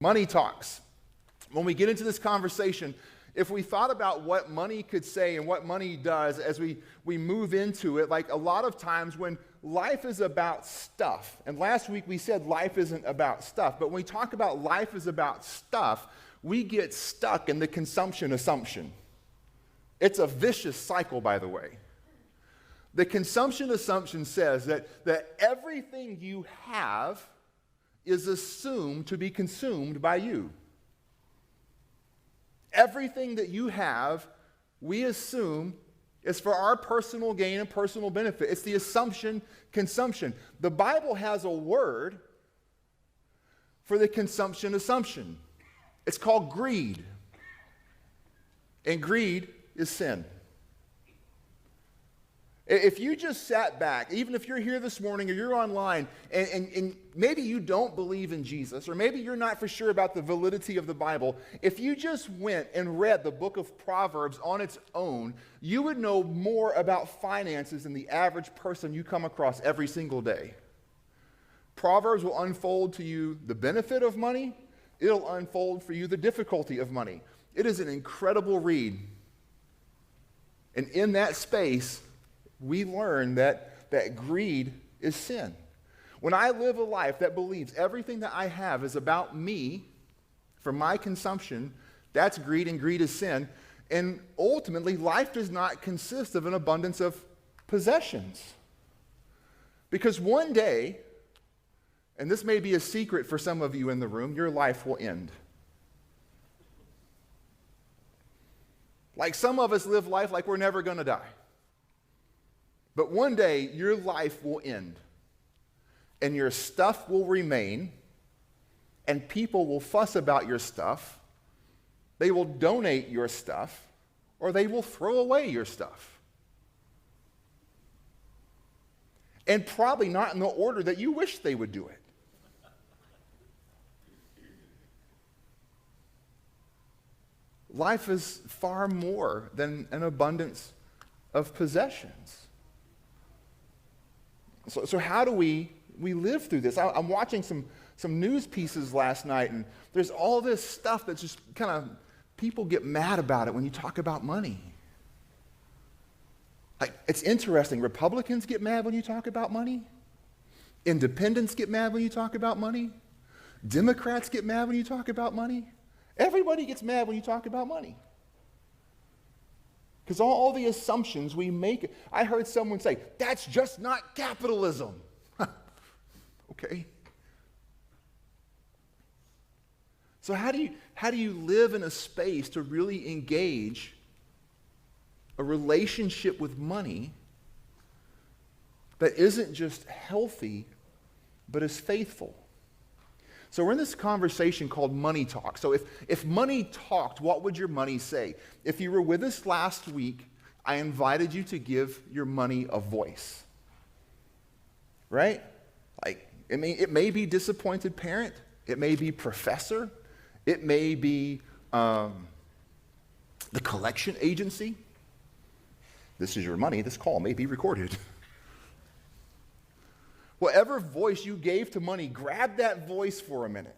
Money talks. When we get into this conversation, if we thought about what money could say and what money does as we move into it, like a lot of times when life is about stuff, and last week we said life isn't about stuff, but when we talk about life is about stuff, we get stuck in the consumption assumption. It's a vicious cycle, by the way. The consumption assumption says that everything you have is assumed to be consumed by you. Everything that you have, we assume, is for our personal gain and personal benefit. It's the assumption, consumption. The Bible has a word for the consumption assumption. It's called greed. And greed is sin. If you just sat back, even if you're here this morning or you're online, and maybe you don't believe in Jesus, or maybe you're not for sure about the validity of the Bible, if you just went and read the book of Proverbs on its own, you would know more about finances than the average person you come across every single day. Proverbs will unfold to you the benefit of money. It'll unfold for you the difficulty of money. It is an incredible read. And in that space, we learn that greed is sin. When I live a life that believes everything that I have is about me, for my consumption, that's greed, and greed is sin. And ultimately, life does not consist of an abundance of possessions. Because one day, and this may be a secret for some of you in the room, your life will end. Like some of us live life like we're never going to die. But one day, your life will end, and your stuff will remain, and people will fuss about your stuff. They will donate your stuff, or they will throw away your stuff. And probably not in the order that you wish they would do it. Life is far more than an abundance of possessions. So how do we live through this? I'm watching some news pieces last night, and there's all this stuff that just kind of, people get mad about it when you talk about money. Like, it's interesting. Republicans get mad when you talk about money. Independents get mad when you talk about money. Democrats get mad when you talk about money. Everybody gets mad when you talk about money. Because all the assumptions we make, I heard someone say, that's just not capitalism. Okay. So how do you live in a space to really engage a relationship with money that isn't just healthy, but is faithful? So we're in this conversation called Money Talk. So if money talked, what would your money say? If you were with us last week, I invited you to give your money a voice. Right? Like, it may be disappointed parent. It may be professor. It may be the collection agency. This is your money. This call may be recorded. Whatever voice you gave to money, grab that voice for a minute,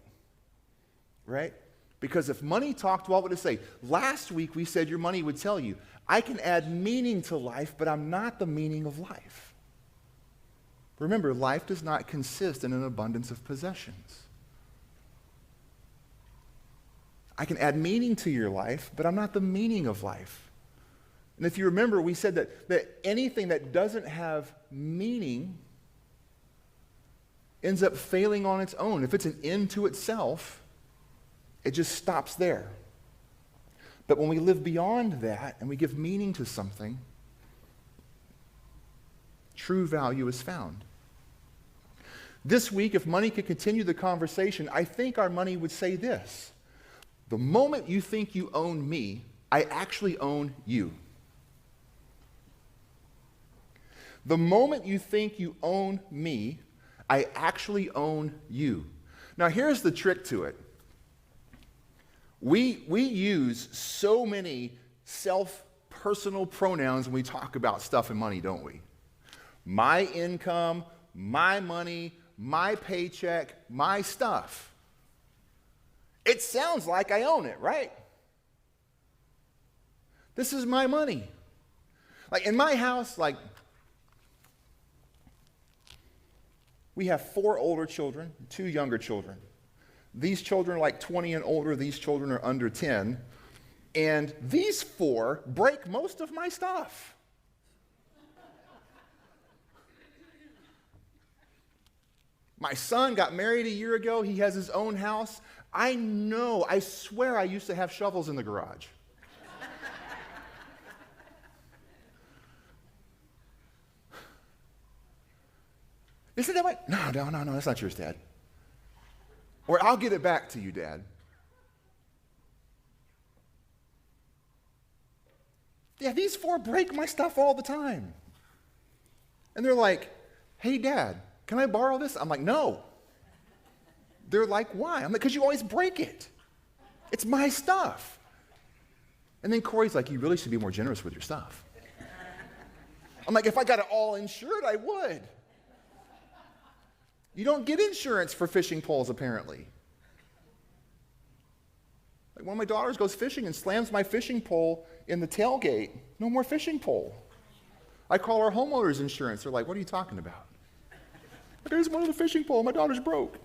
right? Because if money talked, what would it say? Last week we said your money would tell you, I can add meaning to life, but I'm not the meaning of life. Remember, life does not consist in an abundance of possessions. I can add meaning to your life, but I'm not the meaning of life. And if you remember, we said that anything that doesn't have meaning ends up failing on its own. If it's an end to itself, it just stops there. But when we live beyond that and we give meaning to something, true value is found. This week, if money could continue the conversation, I think our money would say this: the moment you think you own me, I actually own you. The moment you think you own me, I actually own you. Now, here's the trick to it. We use so many personal pronouns when we talk about stuff and money, don't we? My income, my money, my paycheck, my stuff. it sounds like I own it, right? This is my money. Like in my house, like we have 4 older children, 2 younger children. These children are like 20 and older. These children are under 10. And these 4 break most of my stuff. My son got married a year ago. He has his own house. I swear I used to have shovels in the garage. Isn't that right? No, that's not yours, Dad. Or I'll get it back to you, Dad. Yeah, these 4 break my stuff all the time. And they're like, hey, Dad, can I borrow this? I'm like, no. They're like, why? I'm like, because you always break it. It's my stuff. And then Corey's like, you really should be more generous with your stuff. I'm like, if I got it all insured, I would. You don't get insurance for fishing poles, apparently. Like one of my daughters goes fishing and slams my fishing pole in the tailgate. No more fishing pole. I call our homeowners insurance. They're like, what are you talking about? I just wanted a fishing pole. My daughter's broke.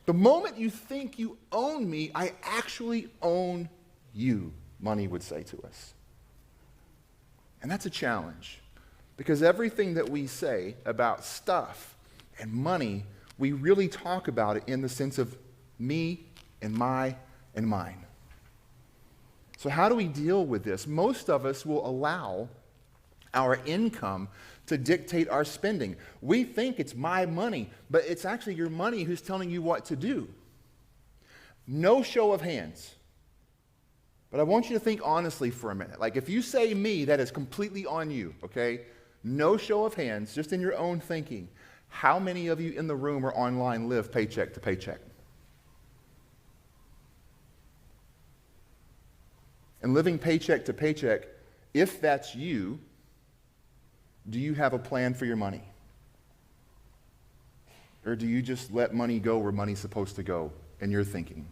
The moment you think you own me, I actually own you, money would say to us. And that's a challenge. Because everything that we say about stuff and money, we really talk about it in the sense of me and my and mine. So how do we deal with this? Most of us will allow our income to dictate our spending. We think it's my money, but it's actually your money who's telling you what to do. No show of hands. But I want you to think honestly for a minute. Like if you say me, that is completely on you, okay? No show of hands, just in your own thinking. How many of you in the room or online live paycheck to paycheck? And living paycheck to paycheck, if that's you, do you have a plan for your money? Or do you just let money go where money's supposed to go in your thinking?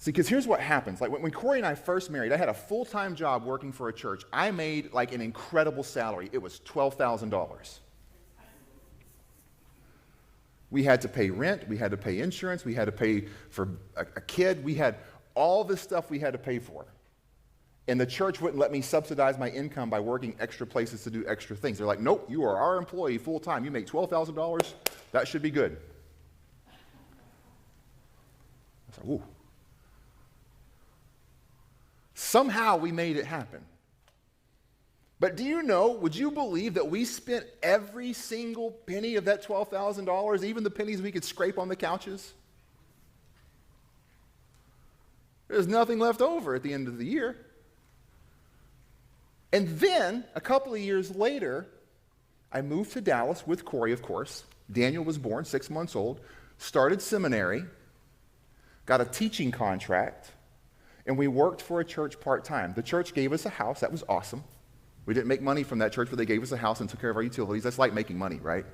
See, because here's what happens. Like when Corey and I first married, I had a full-time job working for a church. I made like an incredible salary. It was $12,000. We had to pay rent. We had to pay insurance. We had to pay for a kid. We had all this stuff we had to pay for. And the church wouldn't let me subsidize my income by working extra places to do extra things. They're like, nope, you are our employee full-time. You make $12,000. That should be good. I was like, ooh. Somehow we made it happen. But do you know, would you believe that we spent every single penny of that $12,000, even the pennies we could scrape on the couches? There's nothing left over at the end of the year. And then, a couple of years later, I moved to Dallas with Corey, of course. Daniel was born, 6 months old, started seminary, got a teaching contract, and we worked for a church part-time. The church gave us a house. That was awesome. We didn't make money from that church, but they gave us a house and took care of our utilities. That's like making money, right?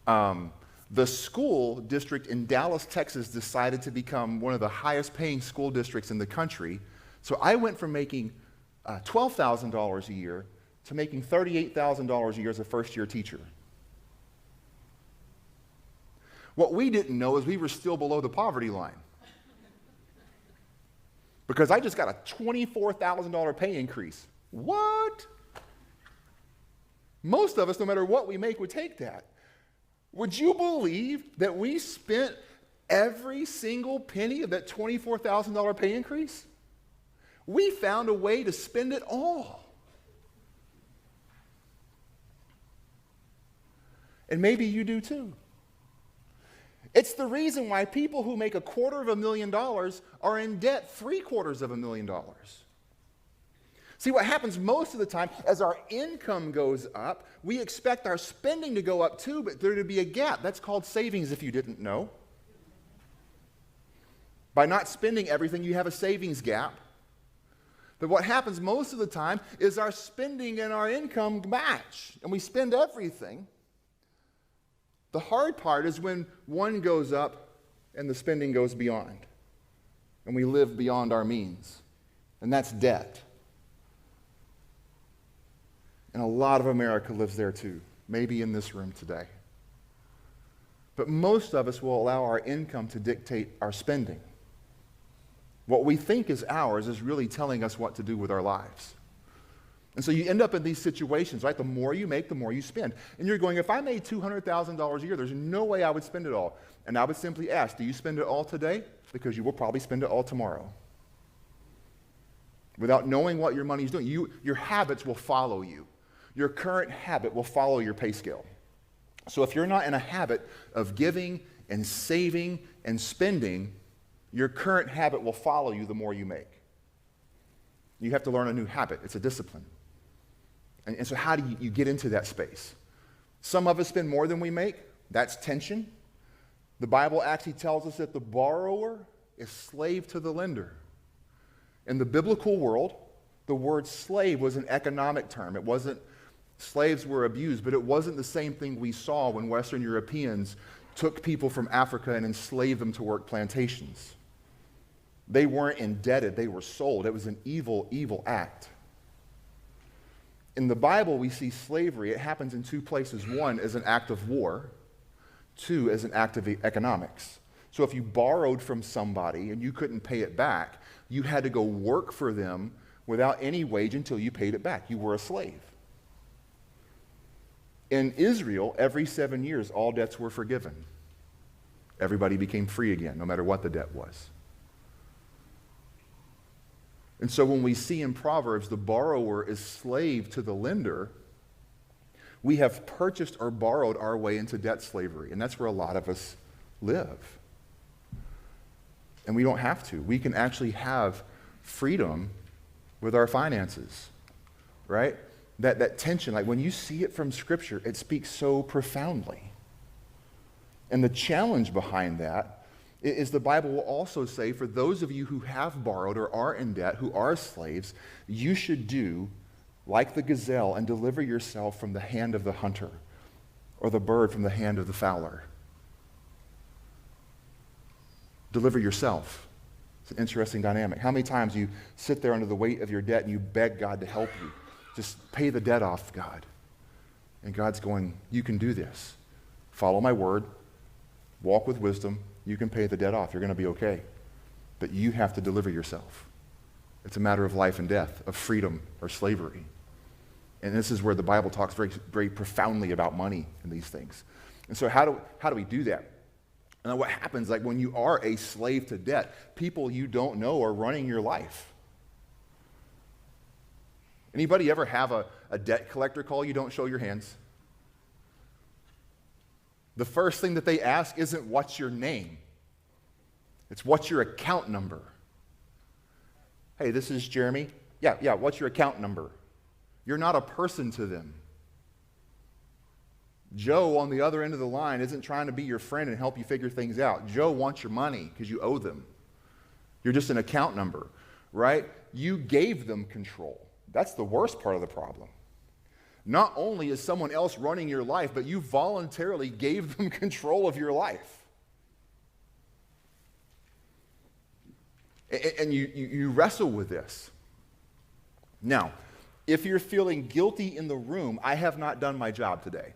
The school district in Dallas, Texas decided to become one of the highest paying school districts in the country. So I went from making $12,000 a year to making $38,000 a year as a first-year teacher. What we didn't know is we were still below the poverty line. Because I just got a $24,000 pay increase. What? Most of us, no matter what we make, would take that. Would you believe that we spent every single penny of that $24,000 pay increase? We found a way to spend it all. And maybe you do too. It's the reason why people who make $250,000 are in debt $750,000. See, what happens most of the time, as our income goes up, we expect our spending to go up too, but there to be a gap. That's called savings, if you didn't know. By not spending everything, you have a savings gap. But what happens most of the time is our spending and our income match, and we spend everything. The hard part is when one goes up and the spending goes beyond, and we live beyond our means, and that's debt. And a lot of America lives there too, maybe in this room today. But most of us will allow our income to dictate our spending. What we think is ours is really telling us what to do with our lives. And so you end up in these situations, right? The more you make, the more you spend. And you're going, if I made $200,000 a year, there's no way I would spend it all. And I would simply ask, do you spend it all today? Because you will probably spend it all tomorrow. Without knowing what your money's doing, your habits will follow you. Your current habit will follow your pay scale. So if you're not in a habit of giving and saving and spending, your current habit will follow you the more you make. You have to learn a new habit. It's a discipline. And so how do you get into that space? Some of us spend more than we make. That's tension. The Bible actually tells us that the borrower is slave to the lender. In the biblical world, the word slave was an economic term. It wasn't, slaves were abused, but it wasn't the same thing we saw when Western Europeans took people from Africa and enslaved them to work plantations. They weren't indebted, they were sold. It was an evil, evil act. In the Bible, we see slavery. It happens in two places. One, as an act of war. Two, as an act of economics. So if you borrowed from somebody and you couldn't pay it back, you had to go work for them without any wage until you paid it back. You were a slave. In Israel, every 7 years, all debts were forgiven. Everybody became free again, no matter what the debt was. And so when we see in Proverbs the borrower is slave to the lender, we have purchased or borrowed our way into debt slavery. And that's where a lot of us live. And we don't have to. We can actually have freedom with our finances, right? That tension, like when you see it from Scripture, it speaks so profoundly. And the challenge behind that is the Bible will also say, for those of you who have borrowed or are in debt, who are slaves, you should do like the gazelle and deliver yourself from the hand of the hunter, or the bird from the hand of the fowler. Deliver yourself. It's an interesting dynamic. How many times you sit there under the weight of your debt and you beg God to help you? Just pay the debt off, God. And God's going, you can do this. Follow my word. Walk with wisdom. You can pay the debt off. You're going to be okay. But you have to deliver yourself. It's a matter of life and death, of freedom or slavery. And this is where the Bible talks very, very profoundly about money and these things. And so how do we do that? And what happens, like when you are a slave to debt, people you don't know are running your life. Anybody ever have a debt collector call you don't show your hands? The first thing that they ask isn't what's your name. It's what's your account number. Hey, this is Jeremy. Yeah, what's your account number? You're not a person to them. Joe on the other end of the line isn't trying to be your friend and help you figure things out. Joe wants your money because you owe them. You're just an account number, right? You gave them control. That's the worst part of the problem. Not only is someone else running your life, but you voluntarily gave them control of your life. And you wrestle with this. Now, if you're feeling guilty in the room, I have not done my job today.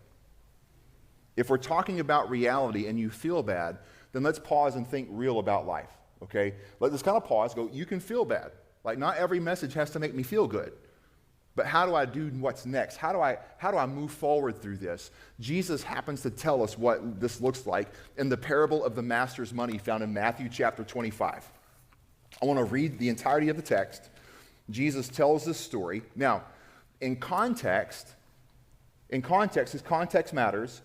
If we're talking about reality and you feel bad, then let's pause and think real about life, okay? Let's kind of pause, go, you can feel bad. Like, not every message has to make me feel good. But how do I do what's next? How do I move forward through this? Jesus happens to tell us what this looks like in the parable of the master's money found in Matthew chapter 25. I want to read the entirety of the text. Jesus tells this story. Now, in context, because context matters,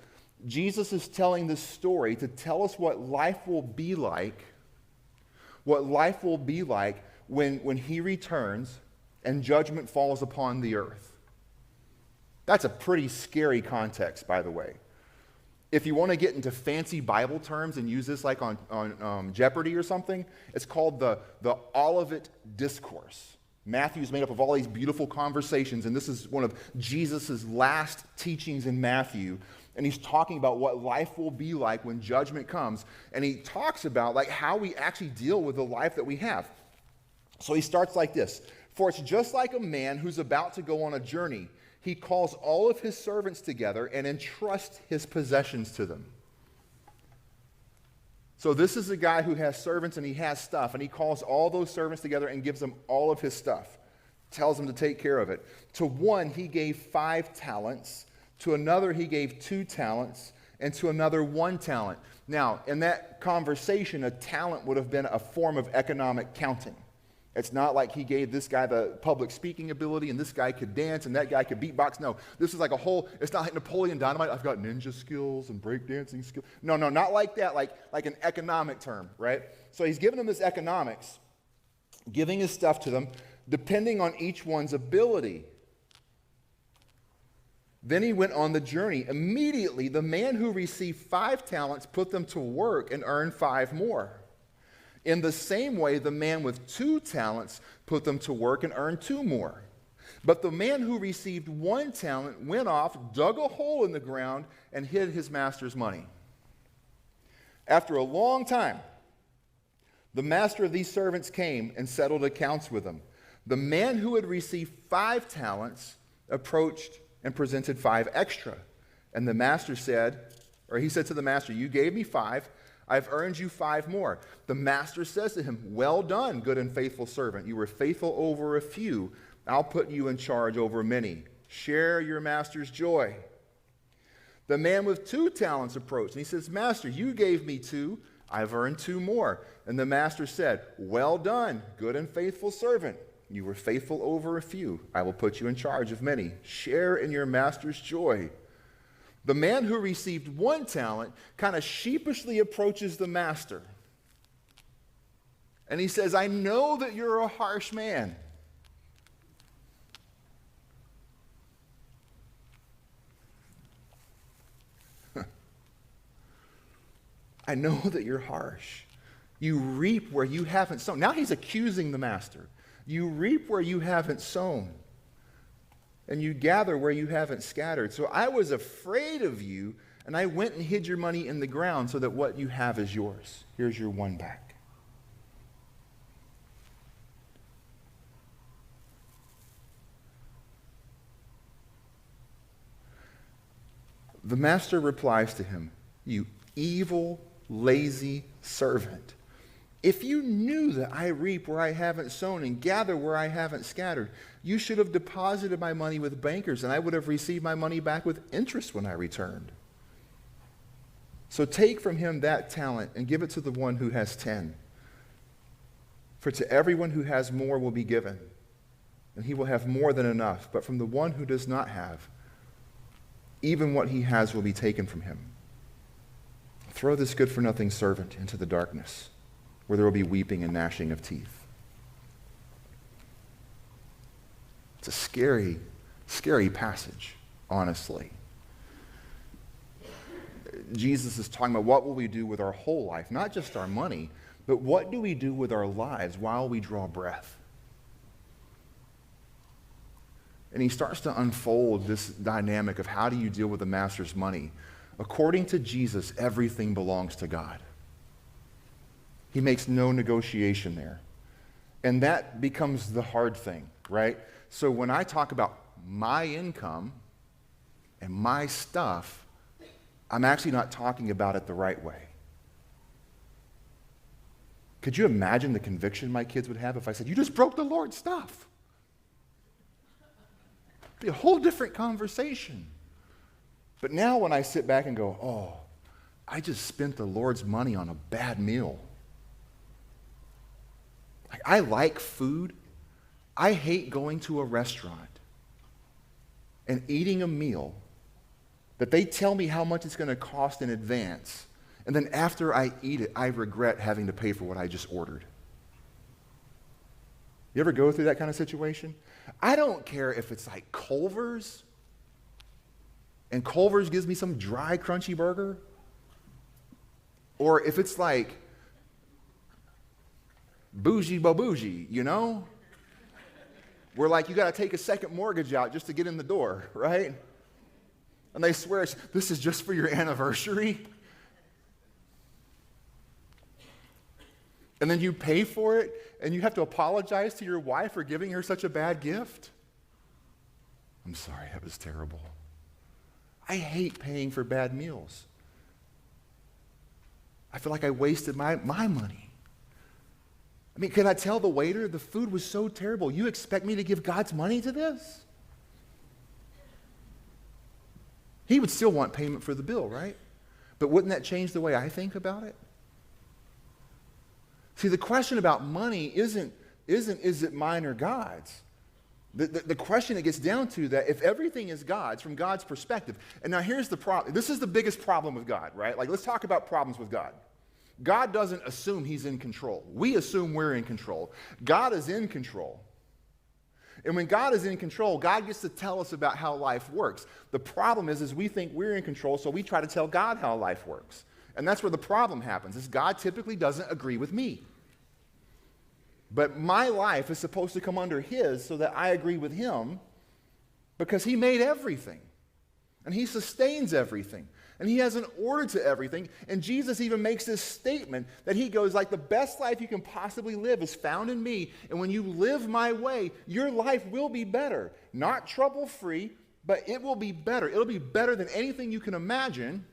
Jesus is telling this story to tell us what life will be like when he returns and judgment falls upon the earth. That's a pretty scary context, by the way. If you want to get into fancy Bible terms and use this like on Jeopardy or something, it's called the Olivet Discourse. Matthew's made up of all these beautiful conversations, and this is one of Jesus' last teachings in Matthew, and he's talking about what life will be like when judgment comes. And he talks about like how we actually deal with the life that we have. So he starts like this. For it's just like a man who's about to go on a journey. He calls all of his servants together and entrusts his possessions to them. So this is a guy who has servants and he has stuff, and he calls all those servants together and gives them all of his stuff. Tells them to take care of it. To one he gave 5 talents, to another he gave 2 talents, and to another 1 talent. Now, in that conversation, a talent would have been a form of economic counting. It's not like he gave this guy the public speaking ability and this guy could dance and that guy could beatbox. No, this is like a whole, it's not like Napoleon Dynamite. I've got ninja skills and breakdancing skills. No, not like that, like an economic term, right? So he's giving them this economics, giving his stuff to them, depending on each one's ability. Then he went on the journey. Immediately, the man who received 5 talents put them to work and earned 5 more. In the same way, the man with 2 talents put them to work and earned 2 more. But the man who received 1 talent went off, dug a hole in the ground, and hid his master's money. After a long time, the master of these servants came and settled accounts with them. The man who had received 5 talents approached and presented 5 extra. And the master said, or he said to the master, you gave me 5. I've earned you 5 more. The master says to him, well done, good and faithful servant. You were faithful over a few. I'll put you in charge over many. Share your master's joy. The man with 2 talents approached, and he says, Master, you gave me 2. I've earned 2 more. And the master said, well done, good and faithful servant. You were faithful over a few. I will put you in charge of many. Share in your master's joy. The man who received 1 talent kind of sheepishly approaches the master. And he says, I know that you're a harsh man. I know that you're harsh. You reap where you haven't sown. Now he's accusing the master. You reap where you haven't sown, and you gather where you haven't scattered. So I was afraid of you, and I went and hid your money in the ground so that what you have is yours. Here's your 1 back. The master replies to him, you evil, lazy servant. If you knew that I reap where I haven't sown and gather where I haven't scattered, you should have deposited my money with bankers, and I would have received my money back with interest when I returned. So take from him that talent and give it to the one who has 10. For to everyone who has more will be given, and he will have more than enough. But from the one who does not have, even what he has will be taken from him. Throw this good-for-nothing servant into the darkness, where there will be weeping and gnashing of teeth. It's a scary, scary passage, honestly. Jesus is talking about what will we do with our whole life, not just our money, but what do we do with our lives while we draw breath? And he starts to unfold this dynamic of how do you deal with the master's money. According to Jesus, everything belongs to God. He makes no negotiation there. And that becomes the hard thing, right? So when I talk about my income and my stuff, I'm actually not talking about it the right way. Could you imagine the conviction my kids would have if I said, you just broke the Lord's stuff? It'd be a whole different conversation. But now when I sit back and go, oh, I just spent the Lord's money on a bad meal. I like food. I hate going to a restaurant and eating a meal that they tell me how much it's going to cost in advance, and then after I eat it, I regret having to pay for what I just ordered. You ever go through that kind of situation? I don't care if it's like Culver's, and Culver's gives me some dry, crunchy burger, or if it's like bougie bougie, you know? Where like you got to take a second mortgage out just to get in the door, right? And they swear, this is just for your anniversary? And then you pay for it, and you have to apologize to your wife for giving her such a bad gift? I'm sorry, that was terrible. I hate paying for bad meals. I feel like I wasted my money. I mean, could I tell the waiter the food was so terrible? You expect me to give God's money to this? He would still want payment for the bill, right? But wouldn't that change the way I think about it? See, the question about money isn't is it mine or God's? The question it gets down to that if everything is God's, from God's perspective, and now here's the problem. This is the biggest problem with God, right? Like, let's talk about problems with God. God doesn't assume he's in control. We assume we're in control. God is in control. And when God is in control, God gets to tell us about how life works. The problem is we think we're in control, so we try to tell God how life works. And that's where the problem happens, is God typically doesn't agree with me. But my life is supposed to come under his so that I agree with him, because he made everything. And he sustains everything. And he has an order to everything. And Jesus even makes this statement that he goes, like, the best life you can possibly live is found in me. And when you live my way, your life will be better. Not trouble-free, but it will be better. It'll be better than anything you can imagine.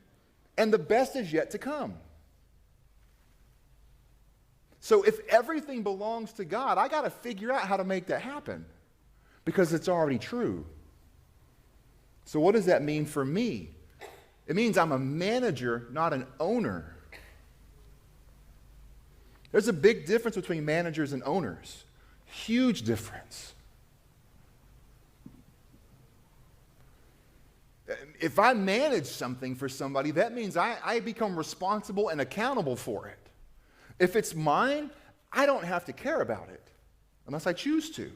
And the best is yet to come. So if everything belongs to God, I got to figure out how to make that happen, because it's already true. So what does that mean for me? It means I'm a manager, not an owner. There's a big difference between managers and owners. Huge difference. If I manage something for somebody, that means I become responsible and accountable for it. If it's mine, I don't have to care about it unless I choose to.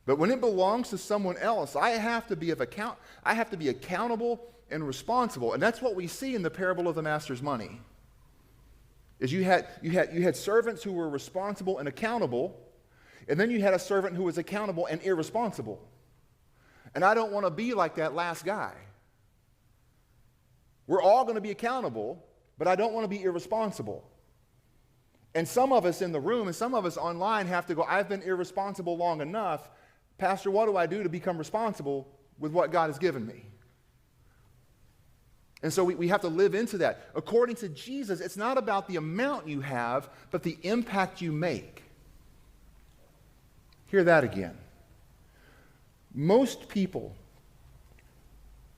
But when it belongs to someone else, I have to be accountable and responsible. And that's what we see in the parable of the master's money. Is you had servants who were responsible and accountable, and then you had a servant who was accountable and irresponsible. And I don't want to be like that last guy. We're all going to be accountable, but I don't want to be irresponsible. And some of us in the room and some of us online have to go, I've been irresponsible long enough. Pastor, what do I do to become responsible with what God has given me? And so we have to live into that. According to Jesus, it's not about the amount you have, but the impact you make. Hear that again. Most people,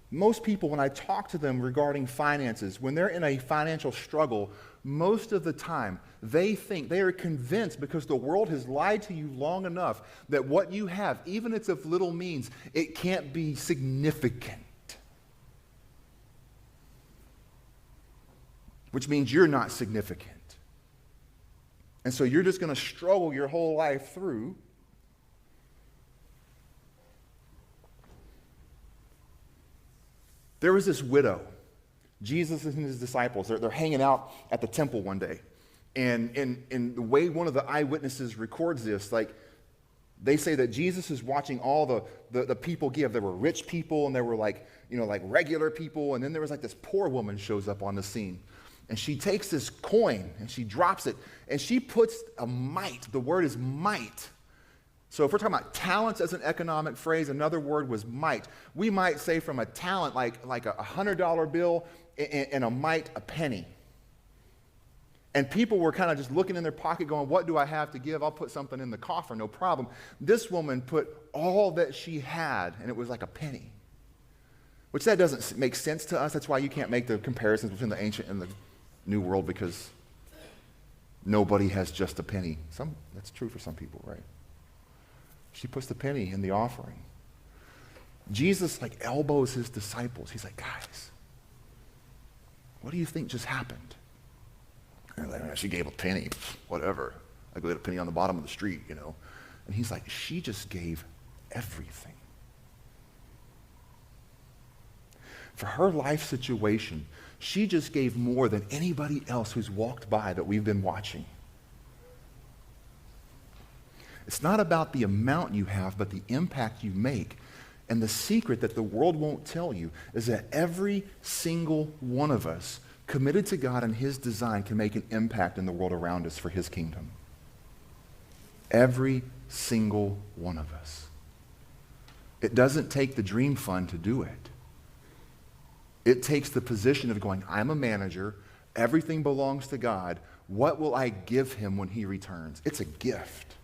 when I talk to them regarding finances, when they're in a financial struggle, most of the time, they are convinced, because the world has lied to you long enough, that what you have, even if it's of little means, it can't be significant. Which means you're not significant. And so you're just going to struggle your whole life through. There was this widow. Jesus and his disciples, they're hanging out at the temple one day. And the way one of the eyewitnesses records this, like, they say that Jesus is watching all the people give. There were rich people, and there were like regular people, and then there was like this poor woman shows up on the scene. And she takes this coin, and she drops it, and she puts a mite. The word is might. So if we're talking about talents as an economic phrase, another word was mite. We might say from a talent like a $100 bill and a mite, a penny. And people were kind of just looking in their pocket going, what do I have to give? I'll put something in the coffer, no problem. This woman put all that she had, and it was like a penny. Which that doesn't make sense to us. That's why you can't make the comparisons between the ancient and the new world, because nobody has just a penny. That's true for some people, right? She puts the penny in the offering. Jesus elbows his disciples. He's like, guys, what do you think just happened? And they're like, she gave a penny, whatever. I laid a penny on the bottom of the street, And he's like, she just gave everything. For her life situation, she just gave more than anybody else who's walked by that we've been watching. It's not about the amount you have, but the impact you make. And the secret that the world won't tell you is that every single one of us committed to God and his design can make an impact in the world around us for his kingdom. Every single one of us. It doesn't take the dream fund to do it. It takes the position of going, I'm a manager, everything belongs to God. What will I give him when he returns? It's a gift.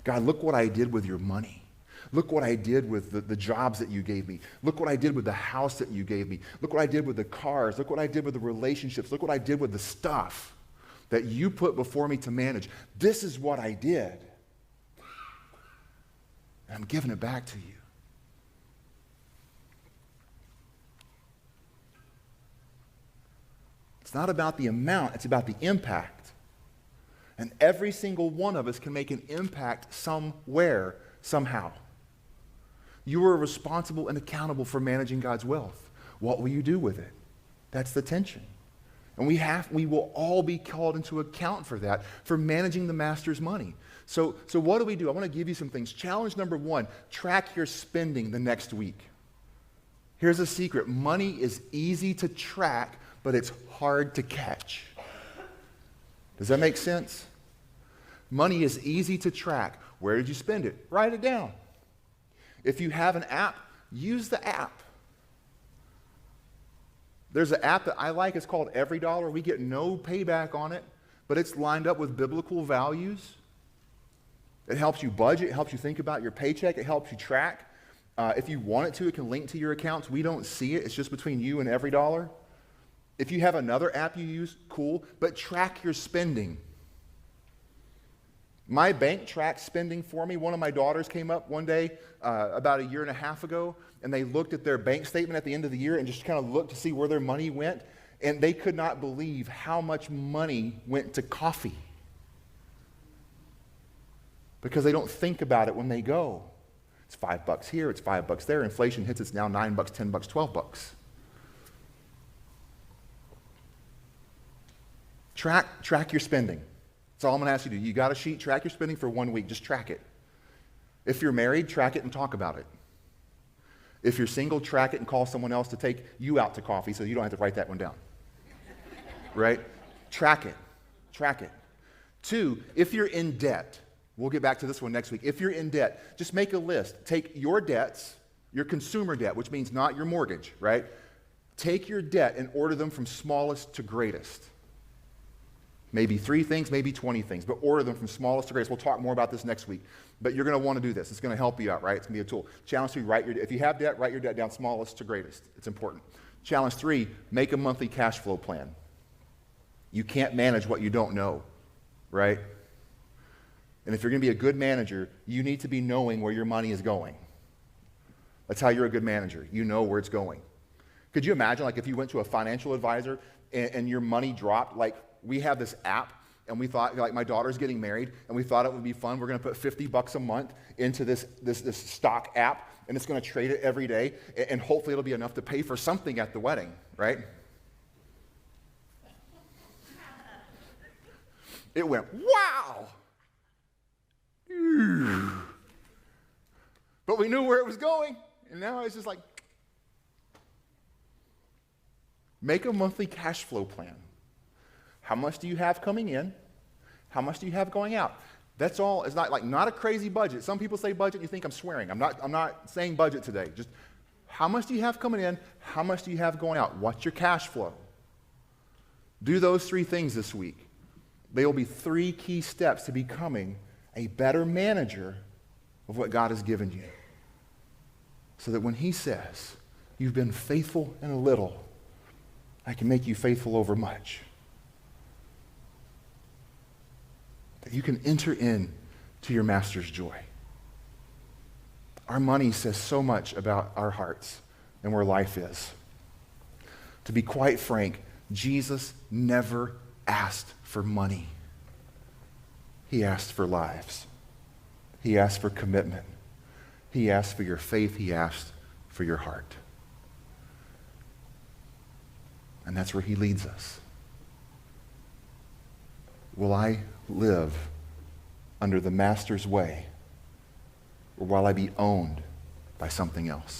God, look what I did with your money. Look what I did with the jobs that you gave me. Look what I did with the house that you gave me. Look what I did with the cars. Look what I did with the relationships. Look what I did with the stuff that you put before me to manage. This is what I did. And I'm giving it back to you. It's not about the amount, it's about the impact. And every single one of us can make an impact somewhere, somehow. You are responsible and accountable for managing God's wealth. What will you do with it? That's the tension. And we will all be called into account for that, for managing the master's money. So what do? I want to give you some things. Challenge number 1, track your spending the next week. Here's a secret. Money is easy to track, but it's hard to catch. Does that make sense? Money is easy to track. Where did you spend it? Write it down. If you have an app, use the app. There's an app that I like. It's called EveryDollar. We get no payback on it, but it's lined up with biblical values. It helps you budget. It helps you think about your paycheck. It helps you track. If you want it to, it can link to your accounts. We don't see it. It's just between you and EveryDollar. If you have another app you use, cool, but track your spending. My bank tracks spending for me. One of my daughters came up one day about a year and a half ago, and they looked at their bank statement at the end of the year and just kind of looked to see where their money went, and they could not believe how much money went to coffee because they don't think about it when they go. It's $5 here, it's $5 there. Inflation hits, it's now $9, $10, $12. Track your spending. That's all I'm going to ask you to do. You got a sheet, track your spending for 1 week. Just track it. If you're married, track it and talk about it. If you're single, track it and call someone else to take you out to coffee so you don't have to write that one down. Right? Track it. Track it. 2, if you're in debt, we'll get back to this one next week. If you're in debt, just make a list. Take your debts, your consumer debt, which means not your mortgage, right? Take your debt and order them from smallest to greatest. Maybe 3 things, maybe 20 things, but order them from smallest to greatest. We'll talk more about this next week. But you're going to want to do this. It's going to help you out, right? It's going to be a tool. Challenge 2, if you have debt, write your debt down smallest to greatest. It's important. Challenge 3, make a monthly cash flow plan. You can't manage what you don't know, right? And if you're going to be a good manager, you need to be knowing where your money is going. That's how you're a good manager. You know where it's going. Could you imagine, like, if you went to a financial advisor and your money dropped, like, we have this app, and we thought, like, my daughter's getting married, and we thought it would be fun. We're going to put $50 a month into this stock app, and it's going to trade it every day, and hopefully it'll be enough to pay for something at the wedding, right? It went, wow! But we knew where it was going, and now it's just like, make a monthly cash flow plan. How much do you have coming in? How much do you have going out? That's all. It's not a crazy budget. Some people say budget, you think I'm swearing. I'm not saying budget today. Just how much do you have coming in? How much do you have going out? What's your cash flow? Do those 3 things this week. They will be 3 key steps to becoming a better manager of what God has given you. So that when he says, you've been faithful in a little, I can make you faithful over much. That you can enter in to your master's joy. Our money says so much about our hearts and where life is. To be quite frank, Jesus never asked for money. He asked for lives. He asked for commitment. He asked for your faith. He asked for your heart. And that's where he leads us. Will I live under the master's way, or will I be owned by something else?